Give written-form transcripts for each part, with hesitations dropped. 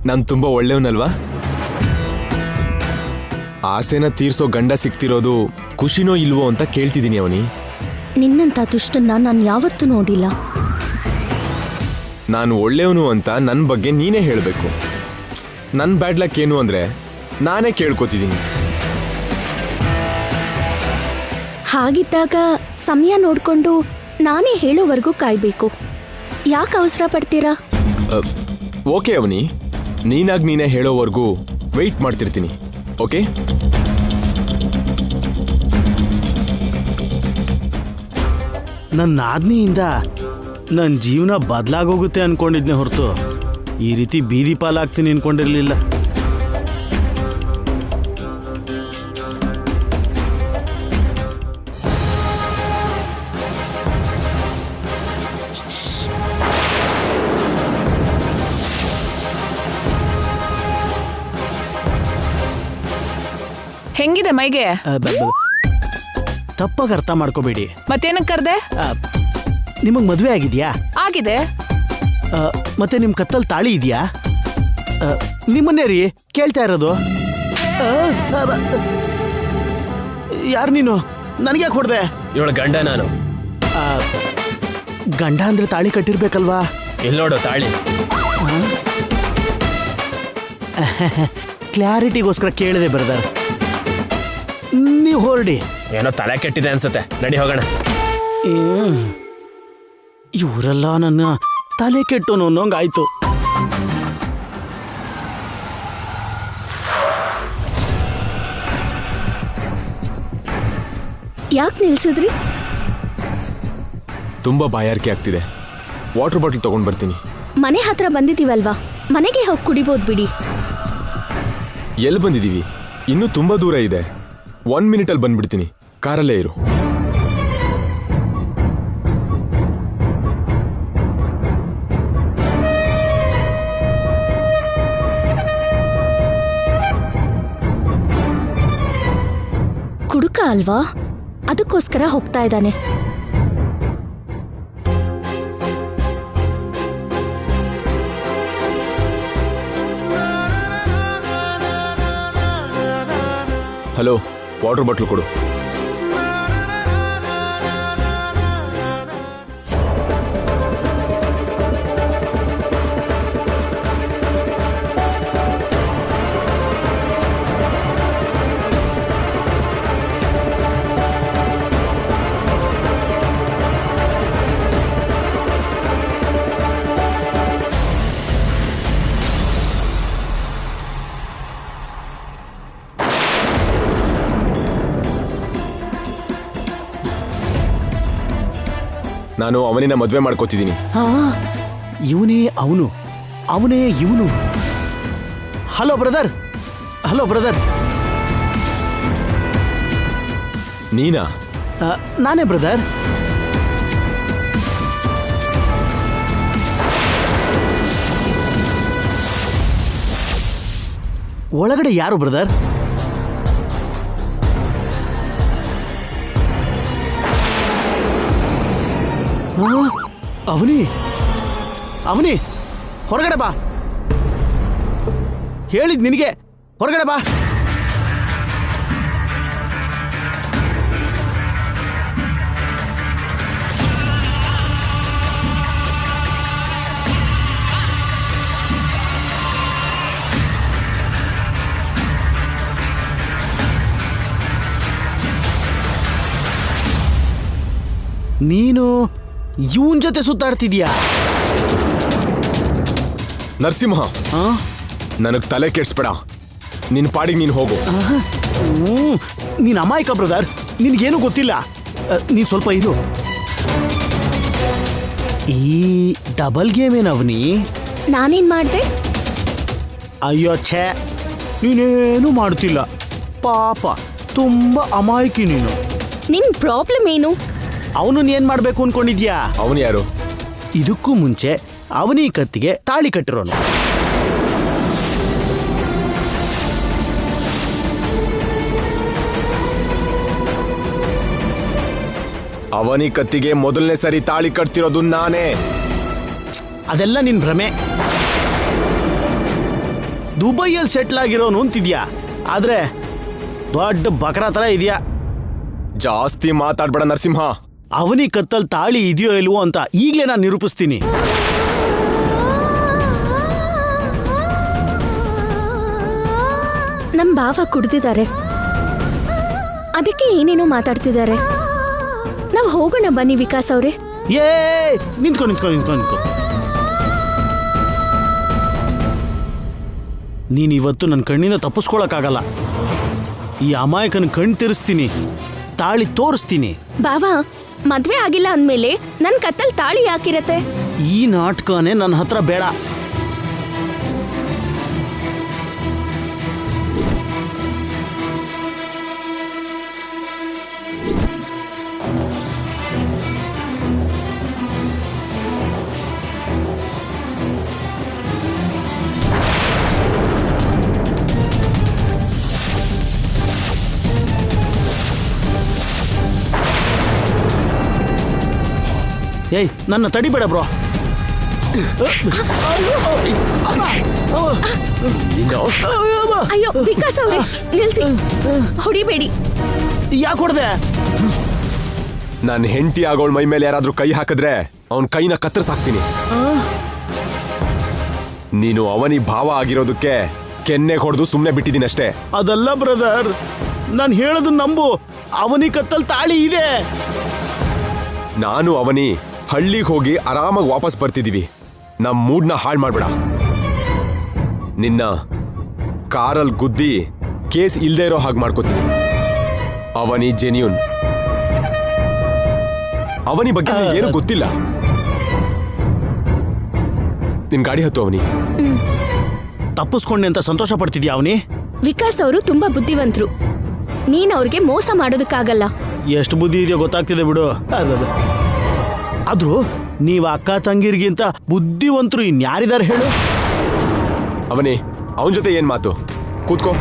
ನಾನು ತುಂಬಾ ಒಳ್ಳೆಯವನಲ್ವಾ? ಆಸೆನ ತೀರ್ಸೋ ಗಂಡ ಸಿಕ್ತಿರೋದು ಖುಷಿನೋ ಇಲ್ವೋ ಅಂತ ಕೇಳ್ತಿದ್ದೀನಿ ಅವನಿ. ನಿನ್ನಂತ ದುಷ್ಟನ್ನ ನಾನು ಯಾವತ್ತೂ ನೋಡಿಲ್ಲ. ನಾನು ಒಳ್ಳೆಯವನು ಅಂತ ನನ್ನ ಬಗ್ಗೆ ನೀನೇ ಹೇಳಬೇಕು. ನನ್ನ ಬ್ಯಾಡ್ ಲಕ್ ಏನು ಅಂದ್ರೆ ನಾನೇ ಕೇಳ್ಕೊತಿದ್ದೀನಿ. ಹಾಗಿದ್ದಾಗ ಸಮಯ ನೋಡ್ಕೊಂಡು ನಾನೇ ಹೇಳೋವರೆಗೂ ಕಾಯ್ಬೇಕು. ಯಾಕೆ ಅವಸರ ಪಡ್ತೀರಾ? ಓಕೆ ಅವನಿ, ನೀನಾಗಿ ನೀನೇ ಹೇಳೋವರೆಗೂ ವೆಯ್ಟ್ ಮಾಡ್ತಿರ್ತೀನಿ. ಓಕೆ? ನನ್ನ ಆಜ್ಞೆಯಿಂದ ನನ್ನ ಜೀವನ ಬದಲಾಗೋಗುತ್ತೆ ಅನ್ಕೊಂಡಿದ್ನೆ ಹೊರತು ಈ ರೀತಿ ಬೀದಿ ಪಾಲಾಗ್ತೀನಿ ಅನ್ಕೊಂಡಿರ್ಲಿಲ್ಲ. ಹೆಂಗಿದೆ ಮೈಗೆ? ತಪ್ಪಾಗಿ ಅರ್ಥ ಮಾಡ್ಕೋಬೇಡಿ. ಮತ್ತೇನಕ್ಕೆ ಕರ್ದೆ? ನಿಮಗ್ ಮದ್ವೆ ಆಗಿದ್ಯಾ? ಆಗಿದೆ. ಮತ್ತೆ ನಿಮ್ ಕತ್ತಲ್ ತಾಳಿ ಇದೆಯಾ? ನಿಮ್ಮನ್ನೇ ರೀ ಕೇಳ್ತಾ ಇರೋದು. ಯಾರು ನೀನು? ನನಗ್ಯಾಕೆ ಹೊಡೆದೆ? ಇವಳ ಗಂಡ ನಾನು. ಗಂಡ ಅಂದ್ರೆ ತಾಳಿ ಕಟ್ಟಿರ್ಬೇಕಲ್ವಾ? ಇಲ್ಲಿ ನೋಡು ತಾಳಿ. ಕ್ಲಾರಿಟಿಗೋಸ್ಕರ ಕೇಳಿದೆ ಬ್ರದರ್. ನೀವು ಹೊರಡಿ. ಏನೋ ತಲೆ ಕೆಟ್ಟಿದೆ ಅನ್ಸುತ್ತೆ, ನಡಿ ಹೋಗೋಣ. ಇವರೆಲ್ಲ ನನ್ನ ತಲೆ ಕೆಟ್ಟೋನು ಅನ್ನೋಂಗಾಯ್ತು. ಯಾಕೆ ನಿಲ್ಸಿದ್ರಿ? ತುಂಬಾ ಬಾಯಾರಿಕೆ ಆಗ್ತಿದೆ. ವಾಟರ್ ಬಾಟಲ್ ತಗೊಂಡ್ ಬರ್ತೀನಿ. ಮನೆ ಹತ್ರ ಬಂದಿದ್ದೀವಲ್ವಾ, ಮನೆಗೆ ಹೋಗಿ ಕುಡಿಬೋದು ಬಿಡಿ. ಎಲ್ಲಿ ಬಂದಿದ್ದೀವಿ? ಇನ್ನೂ ತುಂಬಾ ದೂರ ಇದೆ. 1 ಮಿನಿಟಲ್ಲಿ ಬಂದ್ಬಿಡ್ತೀನಿ. ಕಾರಲ್ಲೇ ಇರು. ಕುಡುಕ ಅಲ್ವಾ, ಅದಕ್ಕೋಸ್ಕರ ಹೋಗ್ತಾ ಇದ್ದಾನೆ. ಹಲೋ, ವಾಟರ್ ಬಾಟಲ್ ಕೊಡು. ನಾನು ಅವನಿನ ಮದುವೆ ಮಾಡ್ಕೋತಿದ್ದೀನಿ. ಇವನೇ ಅವನು, ಅವನೇ ಇವನು. Hello brother, hello brother. ನೀನಾ? ನಾನೇ ಬ್ರದರ್. ಒಳಗಡೆ ಯಾರು ಬ್ರದರ್? ಅವನಿ, ಅವನಿ ಹೊರಗಡೆ ಬಾ. ಹೇಳಿದ್ ನಿನಗೆ, ಹೊರಗಡೆ ಬಾ. ನೀನು ಇವನ್ ಜೊತೆ ಸುತ್ತಾಡ್ತಿದ್ಯಾ? ನರಸಿಂಹ, ನನಗ್ ತಲೆ ಕೆಡ್ಸ್ಬೇಡ. ನಿನ್ ಪಾಡಿಗೆ ನೀನು ಹೋಗು. ನೀನ್ ಅಮಾಯಕ ಬ್ರದರ್, ನಿನ್ಗೇನು ಗೊತ್ತಿಲ್ಲ. ನೀನ್ ಸ್ವಲ್ಪ ಇರು. ಈ ಡಬಲ್ ಗೇಮ್ ಏನವನಿ? ನಾನೇನ್ ಮಾಡ್ದೆ? ಅಯ್ಯೋ ಛೇ, ನೀನೇನು ಮಾಡ್ತಿಲ್ಲ. ಪಾಪ, ತುಂಬಾ ಅಮಾಯಕಿ ನೀನು. ನಿನ್ ಪ್ರಾಬ್ಲಮ್ ಏನು? ಅವನನ್ನ ಏನ್ ಮಾಡ್ಬೇಕು ಅನ್ಕೊಂಡಿದ್ಯಾ? ಅವನು ಯಾರು? ಇದಕ್ಕೂ ಮುಂಚೆ ಅವನಿ ಕತ್ತಿಗೆ ತಾಳಿ ಕಟ್ಟಿರೋನು. ಅವನಿ ಕತ್ತಿಗೆ ಮೊದಲನೇ ಸರಿ ತಾಳಿ ಕಟ್ತಿರೋದು ನಾನೇ. ಅದೆಲ್ಲ ನಿನ್ ಭ್ರಮೆ. ದುಬೈಯಲ್ಲಿ ಸೆಟ್ಲ್ ಆಗಿರೋನು ಅಂತಿದ್ಯಾ, ಆದ್ರೆ ದೊಡ್ಡ ಬಕರ ತರ ಇದೆಯಾ. ಜಾಸ್ತಿ ಮಾತಾಡ್ಬೇಡ ನರಸಿಂಹ. ಅವನಿ ಕತ್ತಲ್ ತಾಳಿ ಇದೆಯೋ ಇಲ್ವೋ ಅಂತ ಈಗಲೇ ನಾನು ನಿರೂಪಿಸ್ತೀನಿ. ನಮ್ ಭಾವ ಕುಡ್ದಿದ್ದಾರೆ, ಅದಕ್ಕೆ ಏನೇನೋ ಮಾತಾಡ್ತಿದ್ದಾರೆ. ನಾವ್ ಹೋಗೋಣ ಬನ್ನಿ ವಿಕಾಸ್ ಅವ್ರೆ. ಏ ನಿಂತ್ಕೊ ನಿಂತ್ಕೊ ನಿಂತ್ಕೊ ನಿಂತ್ಕೊ. ನೀನ್ ಇವತ್ತು ನನ್ನ ಕಣ್ಣಿಂದ ತಪ್ಪಿಸ್ಕೊಳಕ್ಕಾಗಲ್ಲ. ಈ ಅಮಾಯಕನ ಕಣ್ ತಿರ್ಸ್ತೀನಿ, ತಾಳಿ ತೋರಿಸ್ತೀನಿ. ಬಾವಾ, ಮದ್ವೆ ಆಗಿಲ್ಲ ಅಂದ್ಮೇಲೆ ನನ್ ಕತ್ತಲ್ ತಾಳಿ ಯಾಕಿರತ್ತೆ? ಈ ನಾಟಕನೇ ನನ್ನ ಹತ್ರ ಬೇಡ. ಏಯ್, ನನ್ನ ತಡಿಬೇಡ ಬ್ರೋ. ಅಯ್ಯೋ ವಿಕಾಸ್ ಅವ್ರೆ, ನಿಲ್ಸಿ, ಹೊಡಿಬೇಡಿ. ಯಾಕೆ ಹೊಡೆದೆ? ನನ್ನ ಹೆಂಡತಿ ಆಗೋಳ್ ಮೈ ಮೇಲೆ ಯಾರಾದ್ರೂ ಕೈ ಹಾಕಿದ್ರೆ ಅವನ್ ಕೈನ ಕತ್ತರಿಸಾಕ್ತೀನಿ. ನೀನು ಅವನಿ ಭಾವ ಆಗಿರೋದಕ್ಕೆ ಕೆನ್ನೆ ಹೊಡೆದು ಸುಮ್ಮನೆ ಬಿಟ್ಟಿದ್ದೀನಿ ಅಷ್ಟೇ. ಅದಲ್ಲ ಬ್ರದರ್, ನಾನು ಹೇಳೋದು ನಂಬು. ಅವನಿ ಕತ್ತಲ್ ತಾಳಿ ಇದೆ. ನಾನು ಅವನಿ ಹಳ್ಳಿಗೆ ಹೋಗಿ ಆರಾಮಾಗಿ ವಾಪಸ್ ಬರ್ತಿದೀವಿ. ನಮ್ ಮೂಡ್ನ ಹಾಳು ಮಾಡ್ಬೇಡ. ನಿನ್ನ ಕಾರಲ್ಲಿ ಗುದ್ದಿ ಕೇಸ್ ಇಲ್ದೇ ಇರೋ ಹಾಗೆ ಮಾಡ್ಕೋತೀನಿ. ಅವನಿ ಜೆನ್ಯೂನ್. ಅವನಿ ಬಗ್ಗೆ ಏನು ಗೊತ್ತಿಲ್ಲ. ನಿನ್ ಗಾಡಿ ಹತ್ತು ಅವನಿ. ತಪ್ಪಿಸ್ಕೊಂಡೆ ಅಂತ ಸಂತೋಷ ಪಡ್ತಿದ್ಯಾ ಅವನಿ? ವಿಕಾಸ್ ಅವರು ತುಂಬಾ ಬುದ್ಧಿವಂತರು. ನೀನ್ ಅವ್ರಿಗೆ ಮೋಸ ಮಾಡೋದಕ್ಕಾಗಲ್ಲ. ಎಷ್ಟು ಬುದ್ಧಿ ಇದೆಯೋ ಗೊತ್ತಾಗ್ತಿದೆ ಬಿಡು. ಆದ್ರೂ ನೀವ್ ಅಕ್ಕ ತಂಗಿರ್ಗಿಂತ ಬುದ್ಧಿವಂತರು ಇನ್ಯಾರಿದಾರೆ ಹೇಳು? ಅವನಿ, ಅವನ ಜೊತೆ ಏನ್ ಮಾತು? ಕೂತ್ಕೋ.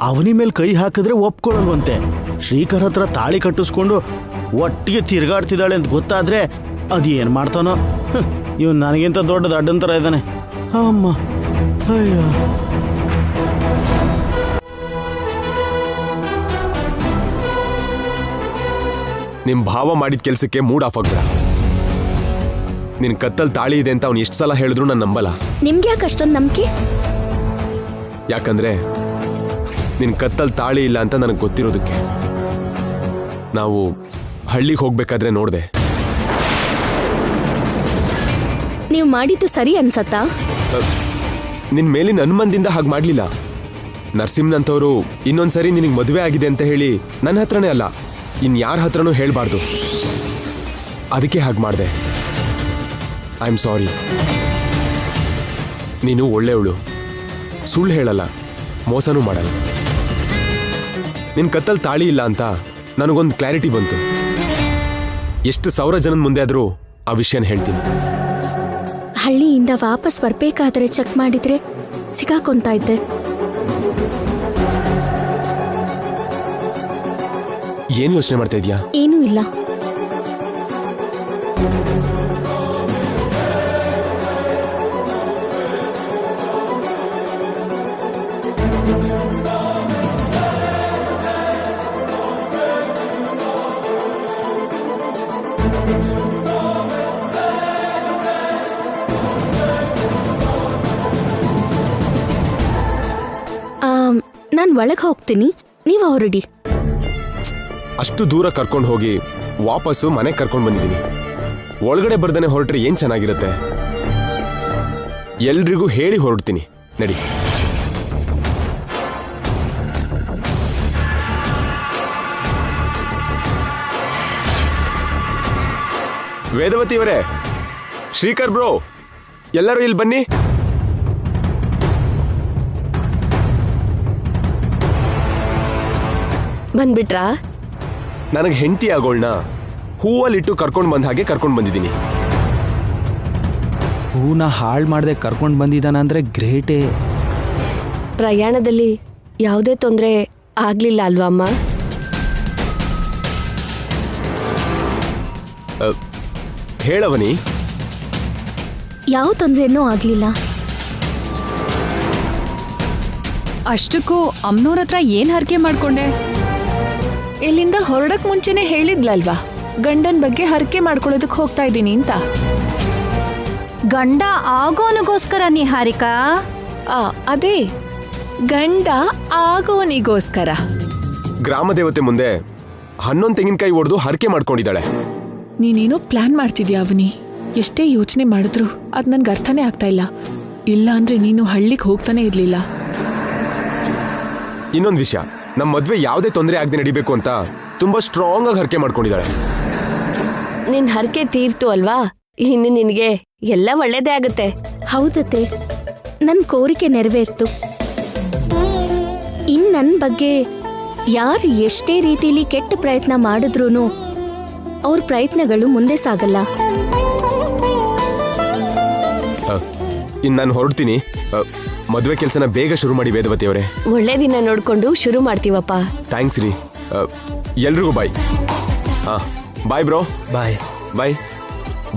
ಅವನಿ ಮೇಲೆ ಕೈ ಹಾಕಿದ್ರೆ ಒಪ್ಕೊಳ್ಳಲ್ವಂತೆ. ಶ್ರೀಕರ್ ಹತ್ರ ತಾಳಿ ಕಟ್ಟಿಸ್ಕೊಂಡು ಒಟ್ಟಿಗೆ ತಿರ್ಗಾಡ್ತಿದ್ದಾಳೆ ಅಂತ ಗೊತ್ತಾದ್ರೆ ಅದೇನ್ ಮಾಡ್ತಾನೋ. ಇವನ್ ನನಗಿಂತ ದೊಡ್ಡದ ಅಡ್ಡಂತರ ಇದ್ದಾನೆ. ಅಮ್ಮ, ಅಯ್ಯ. ನಿಮ್ ಭಾವ ಮಾಡಿದ ಕೆಲ್ಸಕ್ಕೆ ಮೂಡ್ ಆಫ್ ಆಗ್ಬೇಡ. ನಿನ್ ಕತ್ತಲ್ ತಾಳಿ ಇದೆ ಅಂತ ಅವ್ನು ಎಷ್ಟು ಸಲ ಹೇಳಿದ್ರು ನಾನು ನಂಬಲ್ಲ. ನಿಮ್ಗೆ ಯಾಕೆ ಅಷ್ಟೊಂದು ನಂಬಿಕೆ? ಯಾಕಂದ್ರೆ ನಿನ್ ಕತ್ತಲ್ ತಾಳಿ ಇಲ್ಲ ಅಂತ ನನಗೆ ಗೊತ್ತಿರೋದಕ್ಕೆ. ನಾವು ಹಳ್ಳಿಗೆ ಹೋಗ್ಬೇಕಾದ್ರೆ ನೋಡ್ದೆ. ನೀವು ಮಾಡಿದ್ದು ಸರಿ ಅನ್ಸತ್ತಾ? ನಿನ್ ಮೇಲಿನ ಅನುಮಾನದಿಂದ ಹಾಗೆ ಮಾಡ್ಲಿಲ್ಲ. ನರಸಿಂಹನಂತವ್ರು ಇನ್ನೊಂದ್ಸರಿ ನಿನಗೆ ಮದುವೆ ಆಗಿದೆ ಅಂತ ಹೇಳಿ ನನ್ನ ಹತ್ರನೇ ಅಲ್ಲ, ಇನ್ಯಾರ ಹತ್ರನೂ ಹೇಳ್ಬಾರ್ದು. ಅದಕ್ಕೆ ಹಾಗೆ ಮಾಡ್ದೆ. I am sorry. ನೀನು ಒಳ್ಳೆಯವಳು, ಸುಳ್ಳು ಹೇಳಲ್ಲ, ಮೋಸನೂ ಮಾಡಲ್ಲ. ನಿನ್ ಕತ್ತಲ್ ತಾಳಿ ಇಲ್ಲ ಅಂತ ನನಗೊಂದು ಕ್ಲಾರಿಟಿ ಬಂತು. ಎಷ್ಟು ಸಾವಿರ ಜನದ ಮುಂದೆ ಆದ್ರೂ ಆ ವಿಷಯನ ಹೇಳ್ತೀನಿ. ಹಳ್ಳಿಯಿಂದ ವಾಪಸ್ ಬರ್ಬೇಕಾದ್ರೆ ಚೆಕ್ ಮಾಡಿದ್ರೆ ಸಿಗಾಕೊಂತ ಇದ್ದೆ. ಏನು ಯೋಚನೆ ಮಾಡ್ತಾ ಇದೀಯಾ? ಏನೂ ಇಲ್ಲ. ನಾನು ಒಳಗೆ ಹೋಗ್ತೀನಿ, ನೀವು ಹೊರಡಿ. ಅಷ್ಟು ದೂರ ಕರ್ಕೊಂಡು ಹೋಗಿ ವಾಪಸ್ಸು ಮನೆಗೆ ಕರ್ಕೊಂಡು ಬಂದಿದ್ದೀನಿ. ಒಳಗಡೆ ಬರ್ದೇನೆ ಹೊರಟ್ರೆ ಏನ್ ಚೆನ್ನಾಗಿರುತ್ತೆ? ಎಲ್ರಿಗೂ ಹೇಳಿ ಹೊರಡ್ತೀನಿ, ನಡಿ. ವೇದವತಿ ಅವರೇ, ಶ್ರೀಕರ್ ಬ್ರೋ, ಎಲ್ಲರೂ ಇಲ್ಲಿ ಬನ್ನಿ. ಬಂದ್ಬಿಟ್ರಾ? ನನಗೆ ಹೆಂಡತಿ ಆಗೋಳ್ನ ಹೂವಲ್ಲಿಟ್ಟು ಕರ್ಕೊಂಡು ಬಂದ ಹಾಗೆ ಕರ್ಕೊಂಡು ಬಂದಿದ್ದೀನಿ. ಹೂನ ಹಾಳು ಮಾಡದೆ ಕರ್ಕೊಂಡು ಬಂದಿದ್ದಾನ ಅಂದರೆ ಗ್ರೇಟೇ. ಪ್ರಯಾಣದಲ್ಲಿ ಯಾವುದೇ ತೊಂದರೆ ಆಗ್ಲಿಲ್ಲ ಅಲ್ವಾ ಅಮ್ಮ? ಹೇಳವನಿ. ಯಾವ ತೊಂದರೆನೂ ಆಗ್ಲಿಲ್ಲ. ಅಷ್ಟಕ್ಕೂ ಅಮ್ಮನವ್ರ ಹತ್ರ ಏನ್ ಹರಕೆ ಮಾಡ್ಕೊಂಡೆ? ಇಲ್ಲಿಂದ ಹೊರಡಕ್ ಮುಂಚೆನೆ ಹೇಳಿದ್ಲಲ್ವಾ ಗಂಡನ್ ಬಗ್ಗೆ ಹರಕೆ ಮಾಡ್ಕೊಳ್ಳೋದಕ್ ಹೋಗ್ತಾ ಇದ್ದೀನಿ ಅಂತ. ಗಂಡ ಆಗೋನಿಗೋಸ್ಕರ ನಿಹಾರಿಕಾ? ಅದೇ ಗಂಡ ಆಗೋನಿಗೋಸ್ಕರ. ಗ್ರಾಮ ದೇವತೆ ಮುಂದೆ 11 ತೆಂಗಿನಕಾಯಿ ಒಡೆದು ಹರಕೆ ಮಾಡ್ಕೊಂಡಿದ್ದಾಳೆ. ನೀನೇನೋ ಪ್ಲಾನ್ ಮಾಡ್ತಿದ್ಯಾ ಅವನಿ. ಎಷ್ಟೇ ಯೋಚನೆ ಮಾಡಿದ್ರು ಅದ್ ನನ್ಗೆ ಅರ್ಥನೇ ಆಗ್ತಾ ಇಲ್ಲ. ಇಲ್ಲ ಅಂದ್ರೆ ನೀನು ಹಳ್ಳಿಗೆ ಹೋಗ್ತಾನೆ ಇರ್ಲಿಲ್ಲ. ಇನ್ನೊಂದು ವಿಷಯ, ನಮ್ಮ ಮದ್ವೆ ಯಾವುದೇ ತೊಂದರೆ ಆಗದೆ ನಡಿಬೇಕು ಅಂತ ತುಂಬಾ ಸ್ಟ್ರಾಂಗ್ ಆಗಿ ಹರಕೆ ಮಾಡ್ಕೊಂಡಿದ್ದಾಳೆ. ನಿನ್ ಹರಕೆ ತೀರ್ತು ಅಲ್ವಾ? ಇನ್ನು ನಿನಗೆ ಎಲ್ಲ ಒಳ್ಳೇದೇ ಆಗುತ್ತೆ. ಹೌದತ್ತೆ, ನನ್ನ ಕೋರಿಕೆ ನೆರವೇರ್ತು. ಇನ್ ನನ್ನ ಬಗ್ಗೆ ಯಾರು ಎಷ್ಟೇ ರೀತಿಲಿ ಕೆಟ್ಟ ಪ್ರಯತ್ನ ಮಾಡಿದ್ರೂ ಅವ್ರ ಪ್ರಯತ್ನಗಳು ಮುಂದೆ ಸಾಗಲ್ಲ. ಇನ್ನು ನಾನು ಹೊರಡ್ತೀನಿ. ಮದುವೆ ಕೆಲಸನ ಬೇಗ ಶುರು ಮಾಡಿ ವೇದವತಿ ಅವರೇ. ಒಳ್ಳೆ ದಿನ ನೋಡ್ಕೊಂಡು ಶುರು ಮಾಡ್ತೀವಪ್ಪ. ಥ್ಯಾಂಕ್ಸ್ ರೀ. ಎಲ್ರಿಗೂ ಬಾಯ್. Bye bro. ಬಾಯ್. ಬಾಯ್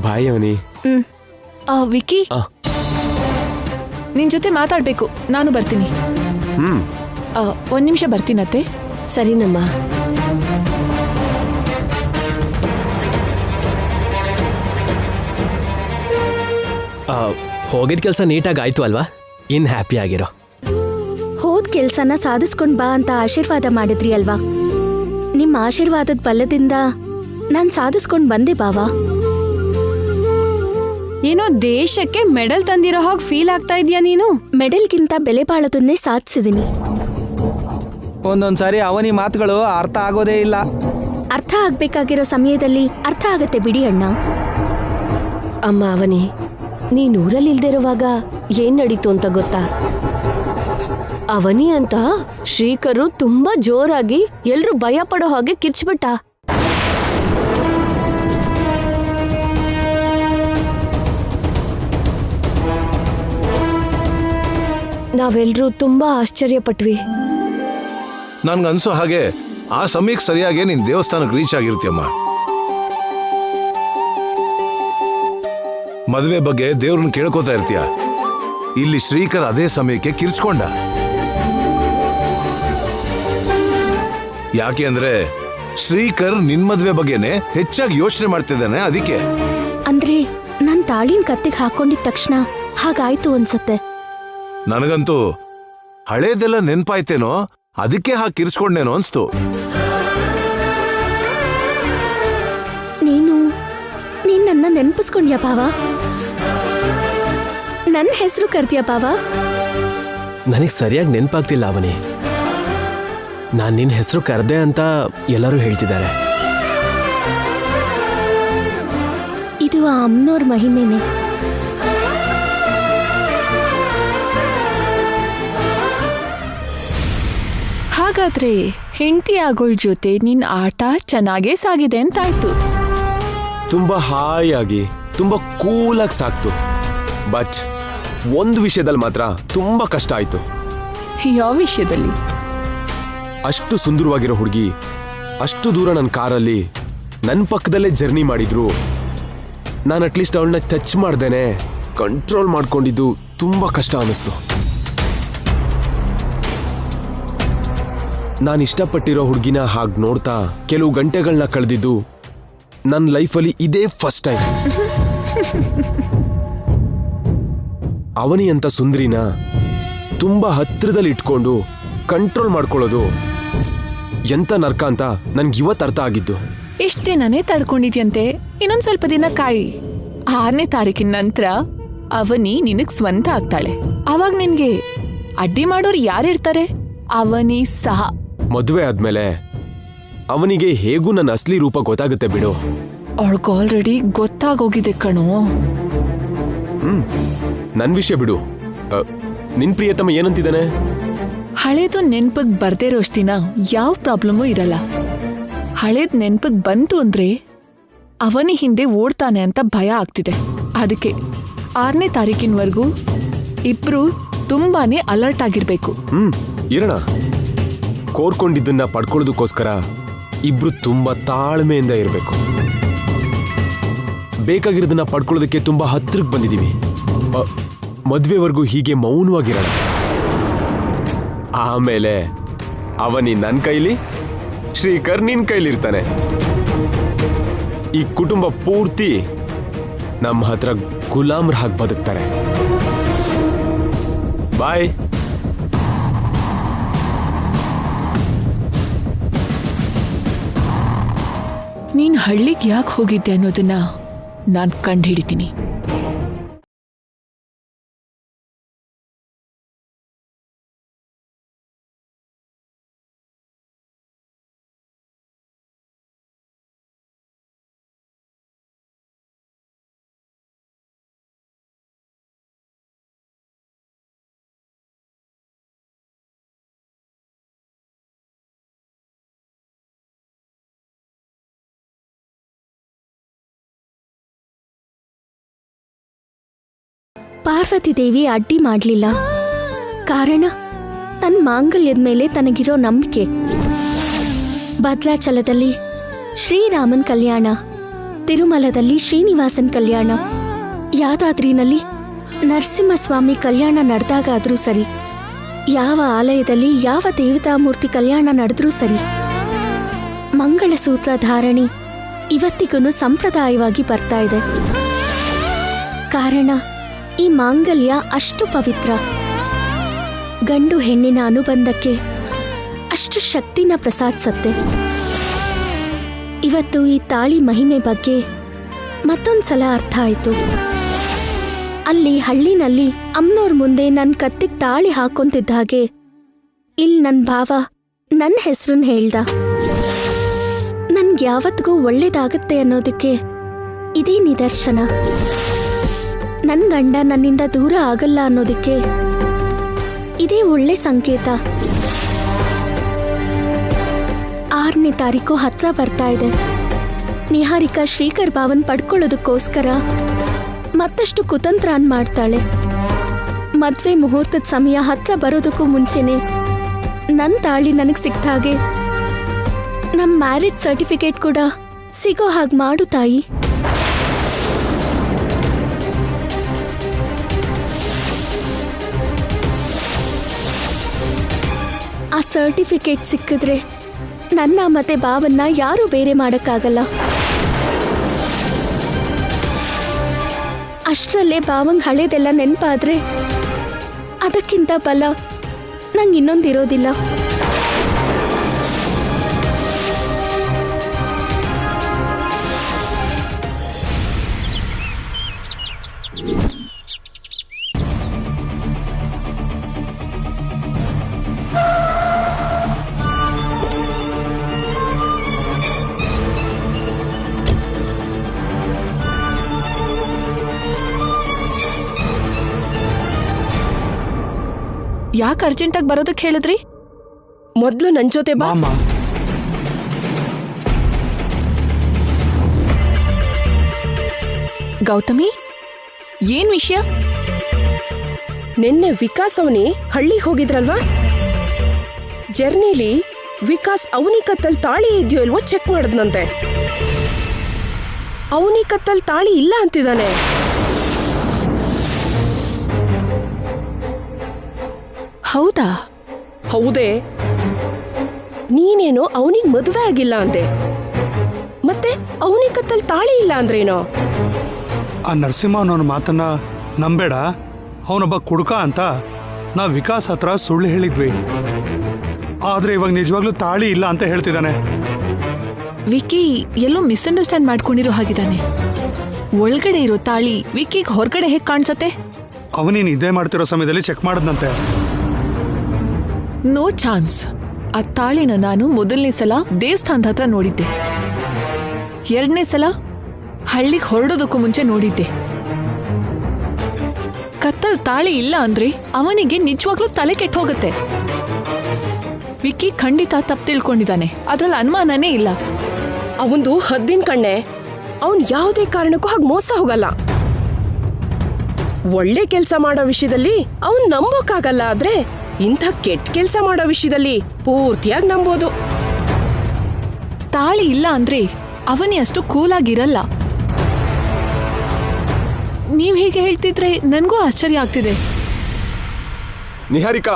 ಬಾಯ್ ಅವನಿ. ವಿಕಿ, ನಿನ್ ಜೊತೆ ಮಾತಾಡ್ಬೇಕು. ನಾನು ಬರ್ತೀನಿ. 1 ನಿಮಿಷ ಬರ್ತೀನತ್ತೆ. ಸರಿನಮ್ಮ. ಹೋಗಿದ ಕೆಲಸ ನೀಟಾಗಿ ಆಯ್ತು ಅಲ್ವಾ? ಇನ್ ಹ್ಯಾಪಿ ಆಗಿರೋ. ಹೋದ್ ಕೆಲ್ಸನ ಸಾಧಿಸ್ಕೊಂಡ್ ಬಾ ಅಂತ ಆಶೀರ್ವಾದ ಮಾಡಿದ್ರಿ ಅಲ್ವಾ? ನಿಮ್ಮ ಆಶೀರ್ವಾದದ ಬಲದಿಂದ ನಾನ್ ಸಾಧಿಸ್ಕೊಂಡ್ ಬಂದೆ ಬಾವಾ. ಏನೋ ದೇಶಕ್ಕೆ ಮೆಡಲ್ ತಂದಿರೋ ಹಾಗೆ ಫೀಲ್ ಆಗ್ತಾ ಇದೀಯಾ ನೀನು? ಮೆಡಲ್ಗಿಂತ ಬೆಲೆ ಬಾಳೋದನ್ನೇ ಸಾಧಿಸಿದೀನಿ. ಒಂದೊಂದ್ಸಾರಿ ಅವನಿ ಮಾತುಗಳು ಅರ್ಥ ಆಗೋದೇ ಇಲ್ಲ. ಅರ್ಥ ಆಗ್ಬೇಕಾಗಿರೋ ಸಮಯದಲ್ಲಿ ಅರ್ಥ ಆಗತ್ತೆ ಬಿಡಿ ಅಣ್ಣ. ಅಮ್ಮ ಅವನಿ, ನೀನ್ ಊರಲ್ಲಿ ಇಲ್ದಿರುವಾಗ ಏನ್ ನಡೀತು ಅಂತ ಗೊತ್ತಾ? ಅವನಿ ಅಂತ ಶ್ರೀಕರು ತುಂಬಾ ಜೋರಾಗಿ ಎಲ್ರು ಭಯ ಪಡೋ ಹಾಗೆ ಕಿರ್ಚ್ಬಿಟ್ಟ. ನಾವೆಲ್ರೂ ತುಂಬಾ ಆಶ್ಚರ್ಯಪಟ್ವಿ. ನನ್ಗನ್ಸೋ ಹಾಗೆ ಆ ಸಮಯಕ್ಕೆ ಸರಿಯಾಗಿ ನೀನ್ ದೇವಸ್ಥಾನಕ್ಕೆ ರೀಚ್ ಆಗಿರ್ತೀಯಮ್ಮ. ಮದುವೆ ಬಗ್ಗೆ ದೇವ್ರನ್ನ ಕೇಳ್ಕೊತಾ ಇರ್ತೀಯ. ಇಲ್ಲಿ ಶ್ರೀಕರ್ ಅದೇ ಸಮಯಕ್ಕೆ ಕಿರ್ಚ್ಕೊಂಡ. ಯಾಕೆ ಅಂದ್ರೆ ಶ್ರೀಕರ್ ನಿನ್ ಮದ್ವೆ ಬಗ್ಗೆನೆ ಹೆಚ್ಚಾಗಿ ಯೋಚನೆ ಮಾಡ್ತಿದ್ದಾನೆ. ಅದಕ್ಕೆ ಅಂದ್ರೆ ನನ್ ತಾಳಿನ ಕತ್ತಿಗೆ ಹಾಕೊಂಡಿದ ತಕ್ಷಣ ಹಾಗಾಯ್ತು ಅನ್ಸತ್ತೆ. ನನಗಂತೂ ಹಳೇದೆಲ್ಲ ನೆನ್ಪಾಯ್ತೇನೋ, ಅದಕ್ಕೆ ಹಾಗೆ ಕಿರ್ಚ್ಕೊಂಡೇನೋ ಅನ್ಸ್ತು. ನೀನ್ ನನ್ನ ನೆನ್ಪಿಸ್ಕೊಂಡ್ಯಾ ಬಾವ? ನನ್ನ ಹೆಸರು ಕರ್ತೀಯ ಬಾವ? ನನಗೆ ಸರಿಯಾಗಿ ನೆನಪಾಗ್ತಿಲ್ಲ ಅವನಿ. ನಾನು ನಿನ್ನ ಹೆಸರು ಕರೆದೆ ಅಂತ ಎಲ್ಲರೂ ಹೇಳ್ತಿದ್ದಾರೆ. ಇದು ಆ ಅಮ್ಮನವ್ರ ಮಹಿಮೆನೆ. ಹಾಗಾದ್ರೆ ಹೆಂಡತಿ ಆಗೋಳ್ ಜೊತೆ ನಿನ್ ಆಟ ಚೆನ್ನಾಗೇ ಸಾಗಿದೆ ಅಂತಾಯ್ತು. ತುಂಬಾ ಹಾಯಾಗಿ ತುಂಬಾ ಕೂಲಾಗಿ ಸಾಕ್ತು. ಬಟ್ ಒಂದು ವಿಷಯದಲ್ಲಿ ಮಾತ್ರ ತುಂಬಾ ಕಷ್ಟ ಆಯ್ತು. ಯಾವ ವಿಷಯದಲ್ಲಿ? ಅಷ್ಟು ಸುಂದರವಾಗಿರೋ ಹುಡುಗಿ ಅಷ್ಟು ದೂರ ನನ್ನ ಕಾರಲ್ಲಿ ನನ್ನ ಪಕ್ಕದಲ್ಲೇ ಜರ್ನಿ ಮಾಡಿದ್ರು ನಾನು ಅಟ್ಲೀಸ್ಟ್ ಅವಳನ್ನ ಟಚ್ ಮಾಡ್ದೇನೆ ಕಂಟ್ರೋಲ್ ಮಾಡ್ಕೊಂಡಿದ್ದು ತುಂಬಾ ಕಷ್ಟ ಅನ್ನಿಸ್ತು. ನಾನು ಇಷ್ಟಪಟ್ಟಿರೋ ಹುಡುಗಿನ ಹಾಗೆ ನೋಡ್ತಾ ಕೆಲವು ಗಂಟೆಗಳನ್ನ ಕಳೆದಿದ್ದು ನನ್ನ ಲೈಫಲ್ಲಿ ಇದೇ ಫಸ್ಟ್ ಟೈಮ್. ಅವನಿ ಅಂತ ಸುಂದರಿನ ತುಂಬಾ ಹತ್ತಿರದಲ್ಲಿ ಇಟ್ಕೊಂಡು ಕಂಟ್ರೋಲ್ ಮಾಡ್ಕೊಳ್ಳೋದು ಎಂತ ನರ್ಕ ಅಂತ ನನ್ಗೆ ಇವತ್ತು ಅರ್ಥ ಆಗಿದ್ದು. ಇಷ್ಟ ದಿನನೇ ತಡ್ಕೊಂಡಿದ್ಯಂತೆ. ಇನ್ನೊಂದ್ ಸ್ವಲ್ಪ ದಿನ ಕಾಯಿ. 6ನೇ ತಾರೀಕಿನ ನಂತರ ಅವನಿ ನಿನಗ್ ಸ್ವಂತ ಆಗ್ತಾಳೆ. ಅವಾಗ ನಿನ್ಗೆ ಅಡ್ಡಿ ಮಾಡೋರು ಯಾರಿರ್ತಾರೆ? ಅವನಿ ಸಹ. ಮದುವೆ ಆದ್ಮೇಲೆ ಅವನಿಗೆ ಹೇಗೂ ನನ್ನ ಅಸಲಿ ರೂಪ ಗೊತ್ತಾಗುತ್ತೆ ಬಿಡು. ಅವಳಿಗೆ ಆಲ್ರೆಡಿ ಗೊತ್ತಾಗೋಗಿದೆ ಕಣೋ. ನನ್ ವಿಷಯ ಬಿಡು. ನಿನ್ ಪ್ರಿಯತಮ ಏನಂತಿದ್ದಾನೆ? ಹಳೇದು ನೆನ್ಪಗ್ ಬರ್ದೇ ಇರೋಷ್ಟ್ ದಿನ ಯಾವ ಪ್ರಾಬ್ಲಮೂ ಇರಲ್ಲ. ಹಳೇದ್ ನೆನ್ಪಿಗೆ ಬಂತು ಅಂದ್ರೆ ಅವನಿ ಹಿಂದೆ ಓಡ್ತಾನೆ ಅಂತ ಭಯ ಆಗ್ತಿದೆ. ಅದಕ್ಕೆ 6ನೇ ತಾರೀಕಿನವರೆಗೂ ಇಬ್ರು ತುಂಬಾನೇ ಅಲರ್ಟ್ ಆಗಿರ್ಬೇಕು. ಇರೋಣ. ಕೋರ್ಕೊಂಡಿದ್ದನ್ನ ಪಡ್ಕೊಳ್ಳೋದಕ್ಕೋಸ್ಕರ ಇಬ್ರು ತುಂಬಾ ತಾಳ್ಮೆಯಿಂದ ಇರಬೇಕು. ಬೇಕಾಗಿರೋದನ್ನ ಪಡ್ಕೊಳ್ಳೋದಕ್ಕೆ ತುಂಬಾ ಹತ್ರಕ್ಕೆ ಬಂದಿದೀವಿ. ಮದ್ವೆವರೆಗೂ ಹೀಗೆ ಮೌನವಾಗಿರೋಣ. ಆಮೇಲೆ ಅವನಿ ನನ್ನ ಕೈಲಿ, ಶ್ರೀಕರ್ ನಿನ್ ಕೈಲಿರ್ತಾನೆ. ಈ ಕುಟುಂಬ ಪೂರ್ತಿ ನಮ್ಮ ಹತ್ರ ಗುಲಾಮ್ರ ಹಾಗೆ ಬದುಕ್ತಾರೆ. ಬಾಯ್. ನೀನ್ ಹಳ್ಳಿಗೆ ಯಾಕೆ ಹೋಗಿದ್ದೆ ಅನ್ನೋದನ್ನ ನಾನ್ ಕಂಡುಹಿಡಿತೀನಿ. ಪಾರ್ವತಿ ದೇವಿ ಅಡ್ಡಿ ಮಾಡಲಿಲ್ಲ. ಕಾರಣ ತನ್ನ ಮಾಂಗಲ್ಯದ ಮೇಲೆ ತನಗಿರೋ ನಂಬಿಕೆ. ಭದ್ರಾಚಲದಲ್ಲಿ ಶ್ರೀರಾಮನ್ ಕಲ್ಯಾಣ, ತಿರುಮಲದಲ್ಲಿ ಶ್ರೀನಿವಾಸನ್ ಕಲ್ಯಾಣ, ಯಾದಾದ್ರಿನಲ್ಲಿ ನರಸಿಂಹಸ್ವಾಮಿ ಕಲ್ಯಾಣ ನಡೆದಾಗಾದ್ರೂ ಸರಿ, ಯಾವ ಆಲಯದಲ್ಲಿ ಯಾವ ದೇವತಾಮೂರ್ತಿ ಕಲ್ಯಾಣ ನಡೆದ್ರೂ ಸರಿ, ಮಂಗಳಸೂತ್ರ ಧಾರಣಿ ಇವತ್ತಿಗೂ ಸಂಪ್ರದಾಯವಾಗಿ ಬರ್ತಾ ಇದೆ. ಕಾರಣ ಈ ಮಾಂಗಲ್ಯ ಅಷ್ಟು ಪವಿತ್ರ, ಗಂಡು ಹೆಣ್ಣಿನ ಅನುಬಂಧಕ್ಕೆ ಅಷ್ಟು ಶಕ್ತಿನ ಪ್ರಸಾದಿಸತ್ತೆ. ಇವತ್ತು ಈ ತಾಳಿ ಮಹಿಮೆ ಬಗ್ಗೆ ಮತ್ತೊಂದ್ಸಲ ಅರ್ಥ ಆಯ್ತು. ಅಲ್ಲಿ ಹಳ್ಳಿನಲ್ಲಿ ಅಮ್ಮನವ್ರ ಮುಂದೆ ನನ್ನ ಕತ್ತಿಗೆ ತಾಳಿ ಹಾಕೊಂತಿದ್ದ ಹಾಗೆ ಇಲ್ಲಿ ನನ್ನ ಭಾವ ನನ್ನ ಹೆಸರನ್ನ ಹೇಳ್ದ. ನನ್ಗೆ ಯಾವತ್ತಿಗೂ ಒಳ್ಳೇದಾಗತ್ತೆ ಅನ್ನೋದಕ್ಕೆ ಇದೇ ನಿದರ್ಶನ. ನನ್ನ ಗಂಡ ನನ್ನಿಂದ ದೂರ ಆಗಲ್ಲ ಅನ್ನೋದಕ್ಕೆ ಇದೇ ಒಳ್ಳೆ ಸಂಕೇತ. 6ನೇ ತಾರೀಕು ಹತ್ರ ಬರ್ತಾ ಇದೆ. ನಿಹಾರಿಕಾ ಶ್ರೀಕರ್ ಭಾವನ್ ಪಡ್ಕೊಳ್ಳೋದಕ್ಕೋಸ್ಕರ ಮತ್ತಷ್ಟು ಕುತಂತ್ರನ್ ಮಾಡ್ತಾಳೆ. ಮದ್ವೆ ಮುಹೂರ್ತದ ಸಮಯ ಹತ್ರ ಬರೋದಕ್ಕೂ ಮುಂಚೆನೆ ನನ್ನ ತಾಳಿ ನನಗೆ ಸಿಕ್ತ ಹಾಗೆ ನಮ್ಮ ಮ್ಯಾರೇಜ್ ಸರ್ಟಿಫಿಕೇಟ್ ಕೂಡ ಸಿಗೋ ಹಾಗೆ ಮಾಡು ತಾಯಿ. ಆ ಸರ್ಟಿಫಿಕೇಟ್ ಸಿಕ್ಕಿದ್ರೆ ನನ್ನ ಮತ್ತೆ ಭಾವನ್ನ ಯಾರೂ ಬೇರೆ ಮಾಡಕ್ಕಾಗಲ್ಲ. ಅಷ್ಟರಲ್ಲೇ ಭಾವಂಗ್ ಹಳೇದೆಲ್ಲ ನೆನಪಾದ್ರೆ ಅದಕ್ಕಿಂತ ಬಲ ನಂಗೆ ಇನ್ನೊಂದಿರೋದಿಲ್ಲ. ಯಾಕೆ ಅರ್ಜೆಂಟಾಗಿ ಬರೋದಕ್ಕೆ ಹೇಳಿದ್ರಿ? ಮೊದ್ಲು ನನ್ ಜೊತೆ ಬಾ. ಗೌತಮಿ, ಏನ್ ವಿಷಯ? ನಿನ್ನೆ ವಿಕಾಸ್ ಅವನಿ ಹಳ್ಳಿಗೆ ಹೋಗಿದ್ರಲ್ವಾ? ಜರ್ನಿಲಿ ವಿಕಾಸ್ ಅವನಿ ಕತ್ತಲ್ ತಾಳಿ ಇದೆಯೋ ಇಲ್ವೋ ಚೆಕ್ ಮಾಡಿದ್ನಂತೆ. ಅವನಿ ಕತ್ತಲ್ ತಾಳಿ ಇಲ್ಲ ಅಂತಿದ್ದಾನೆ. ಹೌದಾ? ಹೌದೇ. ನೀನೇನೋ ಅವನಿಗೆ ಮದುವೆ ಆಗಿಲ್ಲ ಅಂದೆ, ಮತ್ತೆ ಅವನಿ ಕತ್ತಲ್ ತಾಳಿ ಇಲ್ಲ ಅಂದ್ರೇನೋ? ಆ ನರಸಿಂಹನವನ ಮಾತನ್ನ ನಂಬೇಡ. ಅವನೊಬ್ಬ ಕುಡುಕ ಅಂತ ನಾ ವಿಕಾಸ್ ಹತ್ರ ಸುಳ್ಳು ಹೇಳಿದ್ವಿ. ಆದ್ರೆ ಇವಾಗ ನಿಜವಾಗ್ಲೂ ತಾಳಿ ಇಲ್ಲ ಅಂತ ಹೇಳ್ತಿದ್ದಾನೆ. ವಿಕಿ ಎಲ್ಲೋ ಮಿಸ್ಅಂಡರ್ಸ್ಟ್ಯಾಂಡ್ ಮಾಡ್ಕೊಂಡಿರೋ ಹಾಗಿದ್ದಾನೆ. ಒಳಗಡೆ ಇರೋ ತಾಳಿ ವಿಕಿಗೆ ಹೊರಗಡೆ ಹೇಗೆ ಕಾಣಿಸತ್ತೆ? ಅವನೇನು ಇದೇ ಮಾಡ್ತಿರೋ ಸಮಯದಲ್ಲಿ ಚೆಕ್ ಮಾಡದ್ನಂತೆ. No chance. ಆ ತಾಳಿನ ನಾನು ಮೊದಲನೇ ಸಲ ದೇವಸ್ಥಾನದ ಹತ್ರ ನೋಡಿದ್ದೆ, 2ನೇ ಸಲ ಹಳ್ಳಿಗೆ ಹೊರಡೋದಕ್ಕೂ ಮುಂಚೆ ನೋಡಿದ್ದೆ. ಕತ್ತಲ್ ತಾಳಿ ಇಲ್ಲ ಅಂದ್ರೆ ಅವನಿಗೆ ನಿಜವಾಗ್ಲೂ ತಲೆ ಕೆಟ್ಟ ಹೋಗುತ್ತೆ. ವಿಕ್ಕಿ ಖಂಡಿತ ತಪ್ಪು ತಿಳ್ಕೊಂಡಿದ್ದಾನೆ, ಅದ್ರಲ್ಲಿ ಅನುಮಾನನೇ ಇಲ್ಲ. ಅವಂದು ಹದ್ದಿನ ಕಣ್ಣೆ. ಅವನ್ ಯಾವುದೇ ಕಾರಣಕ್ಕೂ ಹಾಗೆ ಮೋಸ ಹೋಗಲ್ಲ. ಒಳ್ಳೆ ಕೆಲಸ ಮಾಡೋ ವಿಷಯದಲ್ಲಿ ಅವನ್ ನಂಬೋಕ್ಕಾಗಲ್ಲ, ಆದ್ರೆ ಇಂಥ ಕೆಟ್ಟ ಕೆಲಸ ಮಾಡೋ ವಿಷಯದಲ್ಲಿ ಪೂರ್ತಿಯಾಗಿ ನಂಬೋದು. ತಾಳಿ ಇಲ್ಲ ಅಂದ್ರೆ ಅವನಿ ಅಷ್ಟು ಕೂಲಾಗಿರಲ್ಲ. ನೀವ್ ಹೀಗೆ ಹೇಳ್ತಿದ್ರೆ ನನ್ಗೂ ಆಶ್ಚರ್ಯ ಆಗ್ತಿದೆ. ನಿಹಾರಿಕಾ,